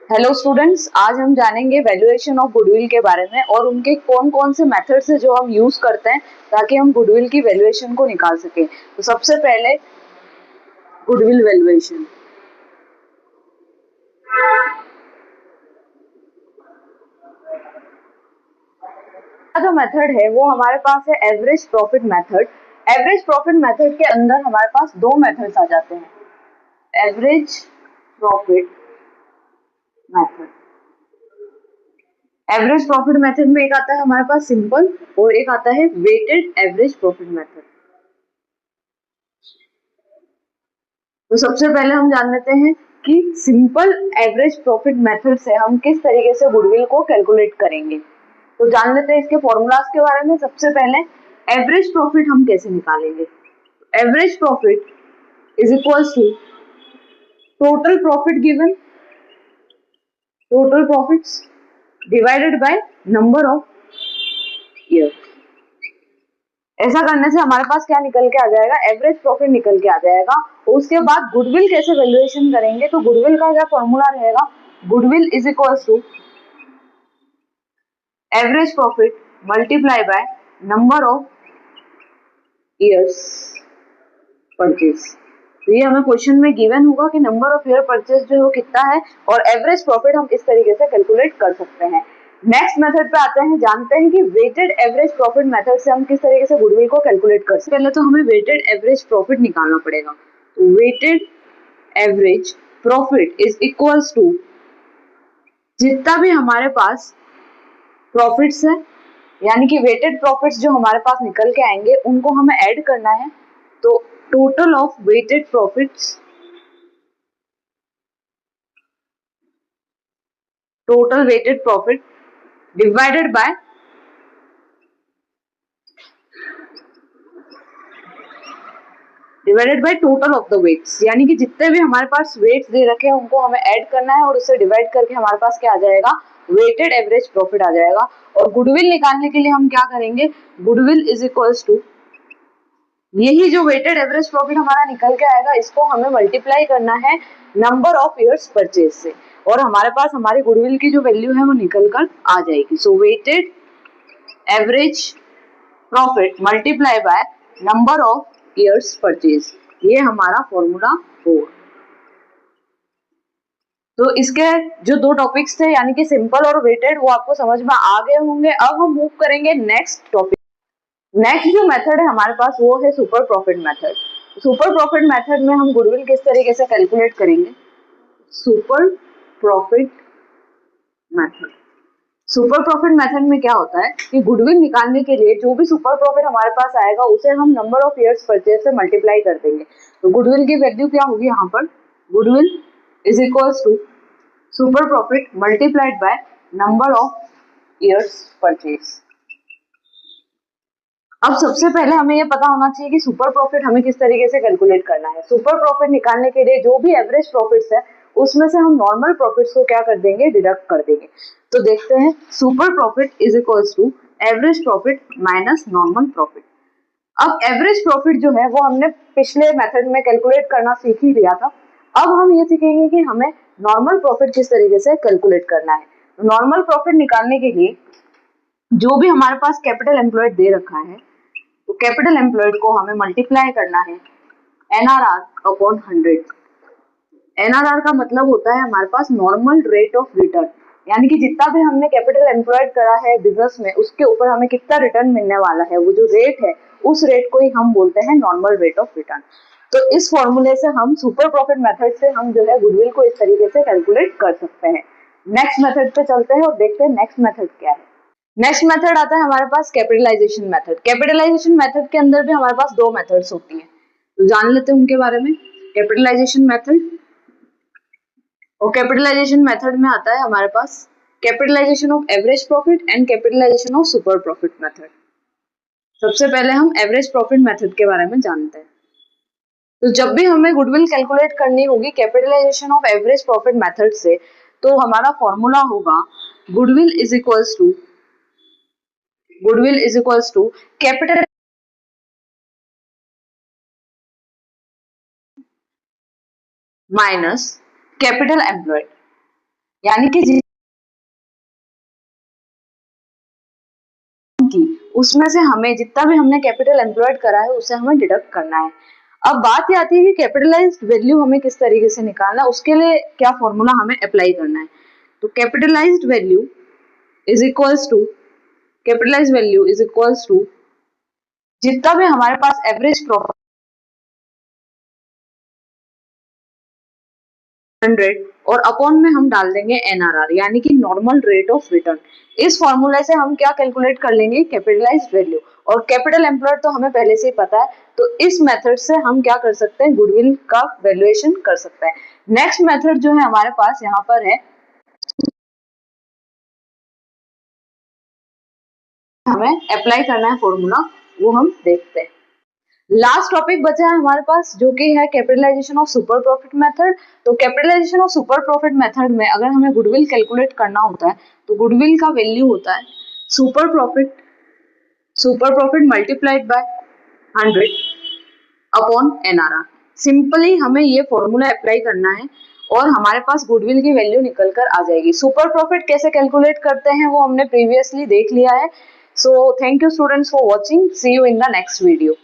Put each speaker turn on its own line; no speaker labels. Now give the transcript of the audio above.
Hello students, आज हम जानेंगे वैल्यूएशन ऑफ गुडविल के बारे में और उनके कौन कौन से मेथड्स है जो हम यूज करते हैं ताकि हम गुडविल की वैल्यूएशन को निकाल सकें। तो सबसे पहले गुडविल वैल्यूएशन का जो मेथड है वो हमारे पास है average profit method. Average profit method के अंदर हमारे पास दो मेथड्स आ जाते हैं, average profit method. Average profit method में एक आता है हमारे पास सिंपल और एक आता है वेटेड एवरेज प्रॉफिट मेथड। तो सबसे पहले हम जान लेते हैं कि सिंपल एवरेज प्रॉफिट मेथड से हम किस तरीके से गुडविल को कैलकुलेट करेंगे। तो जान लेते हैं इसके फॉर्मूलाज के बारे में। सबसे पहले एवरेज प्रॉफिट हम कैसे निकालेंगे। Average profit is equals to total profit given, total profits divided by number of year. ऐसा करने से हमारे पास क्या निकल के आ जाएगा, एवरेज प्रॉफिट निकल के आ जाएगा। उसके बाद गुडविल कैसे वैल्यूएशन करेंगे, तो गुडविल का क्या फॉर्मूला रहेगा, goodwill is equals to average profit multiply by number of years purchase. तो ये हमें क्वेश्चन में गिवन होगा कि नंबर ऑफ ईयर परचेज जो है वो कितना है और एवरेज प्रॉफिट हम इस तरीके से कैलकुलेट कर सकते हैं। नेक्स्ट मेथड पे आते हैं, जानते हैं कि वेटेड एवरेज प्रॉफिट मेथड से हम किस तरीके से गुडविल को कैलकुलेट कर सकते हैं। पहले तो हमें वेटेड एवरेज प्रॉफिट निकालना पड़ेगा। तो weighted average profit is equals to जितना भी हमारे पास प्रॉफिट्स है, यानी कि वेटेड प्रॉफिट्स जो हमारे पास निकल के आएंगे उनको हमें ऐड करना है। तो total of weighted profits, total weighted profit divided by total of the weights, यानी कि जितने भी हमारे पास वेट्स दे रखे हैं उनको हमें ऐड करना है और उससे डिवाइड करके हमारे पास क्या आ जाएगा, वेटेड एवरेज प्रॉफिट आ जाएगा। और गुडविल निकालने के लिए हम क्या करेंगे, गुडविल इज इक्वल्स टू यही जो वेटेड एवरेज प्रॉफिट हमारा निकल के आएगा इसको हमें मल्टीप्लाई करना है नंबर ऑफ ईयर्स परचेज से और हमारे पास हमारी गुडविल की जो वैल्यू है वो निकल कर आ जाएगी। So weighted average profit multiply by number of years purchase, ये हमारा फॉर्मूला होगा। तो इसके जो दो टॉपिक्स थे यानी कि सिंपल और वेटेड वो आपको समझ में आ गए होंगे। अब हम मूव करेंगे नेक्स्ट टॉपिक। नेक्स्ट जो मेथड है हमारे पास वो है super profit method. Super profit method में हम गुडविल किस तरीके से कैलकुलेट करेंगे, super profit method. Super profit method में क्या होता है कि गुडविल निकालने के लिए जो भी सुपर प्रॉफिट हमारे पास आएगा उसे हम नंबर ऑफ ईयर्स परचेज से मल्टीप्लाई कर देंगे। तो गुडविल की वैल्यू क्या होगी यहाँ पर, goodwill is equals to super profit multiplied by number of years purchase. अब सबसे पहले हमें ये पता होना चाहिए कि सुपर प्रॉफिट हमें किस तरीके से कैलकुलेट करना है। सुपर प्रॉफिट निकालने के लिए जो भी एवरेज प्रॉफिट्स है उसमें से हम नॉर्मल प्रॉफिट्स को क्या कर देंगे, डिडक्ट कर देंगे। तो देखते हैं, super profit is equals to average profit minus normal profit. अब एवरेज प्रॉफिट जो है वो हमने पिछले मेथड में कैलकुलेट करना सीख ही लिया था। अब हम ये सीखेंगे कि हमें नॉर्मल प्रॉफिट किस तरीके से कैलकुलेट करना है। नॉर्मल प्रॉफिट निकालने के लिए जो भी हमारे पास कैपिटल एम्प्लॉयड दे रखा है तो कैपिटल एम्प्लॉयड को हमें मल्टीप्लाई करना है एनआरआर अपॉन 100। एनआरआर का मतलब होता है हमारे पास नॉर्मल रेट ऑफ रिटर्न, यानी कि जितना भी हमने कैपिटल एम्प्लॉयड करा है बिजनेस में उसके ऊपर हमें कितना रिटर्न मिलने वाला है, वो जो रेट है उस रेट को ही हम बोलते हैं नॉर्मल रेट ऑफ रिटर्न। तो इस फॉर्मूले से हम सुपर प्रॉफिट मेथड से हम जो है गुडविल को इस तरीके से कैलकुलेट कर सकते हैं। नेक्स्ट मेथड पे चलते हैं और देखते हैं नेक्स्ट मेथड क्या है। नेक्स्ट मेथड आता है हमारे पास कैपिटलाइजेशन मेथड। कैपिटलाइजेशन मेथड के अंदर भी हमारे पास दो मेथड्स होती हैं, तो जान लेते हैं उनके बारे में। कैपिटलाइजेशन मेथड और कैपिटलाइजेशन मेथड में आता है हमारे पास capitalisation of average profit and capitalisation of super profit method. सबसे पहले हम एवरेज प्रॉफिट मेथड के बारे में जानते हैं। तो जब भी हमें गुडविल कैलकुलेट करनी होगी capitalisation of average profit method से, तो हमारा फॉर्मूला होगा goodwill is equals to capital minus capital employed. यानी कि उसमें से हमें जितना भी हमने कैपिटल एम्प्लॉयड करा है उसे हमें डिडक्ट करना है। अब बात ये आती है कि कैपिटलाइज्ड वैल्यू हमें किस तरीके से निकालना है, उसके लिए क्या फॉर्मूला हमें अप्लाई करना है। तो capitalised value is equals to जितना भी हमारे पास एवरेज प्रॉफिट 100 और अपॉन में हम डाल देंगे एनआरआर यानी कि नॉर्मल रेट ऑफ रिटर्न। इस फॉर्मूले से हम क्या कैलकुलेट कर लेंगे, कैपिटलाइज्ड वैल्यू। और कैपिटल एम्प्लॉयड तो हमें पहले से ही पता है, तो इस मेथड से हम क्या कर सकते हैं, गुडविल का वैल्यूएशन कर सकते हैं। नेक्स्ट मेथड जो है हमारे पास यहाँ पर है, हमें अप्लाई करना है फॉर्मूला, वो हम देखते हैं। लास्ट टॉपिक बचा है हमारे पास जो कि है capitalisation of super profit method. तो capitalisation of super profit method में अगर हमें गुडविल कैलकुलेट करना होता है तो गुडविल का वैल्यू होता है super profit multiplied bye 100 upon NRR. Simply हमें ये फॉर्मूला अप्लाई करना है और हमारे पास गुडविल की वैल्यू निकल कर आ जाएगी। सुपर प्रॉफिट कैसे कैलकुलेट करते हैं वो हमने प्रीवियसली देख लिया है। So thank you students for watching, see you in the next video.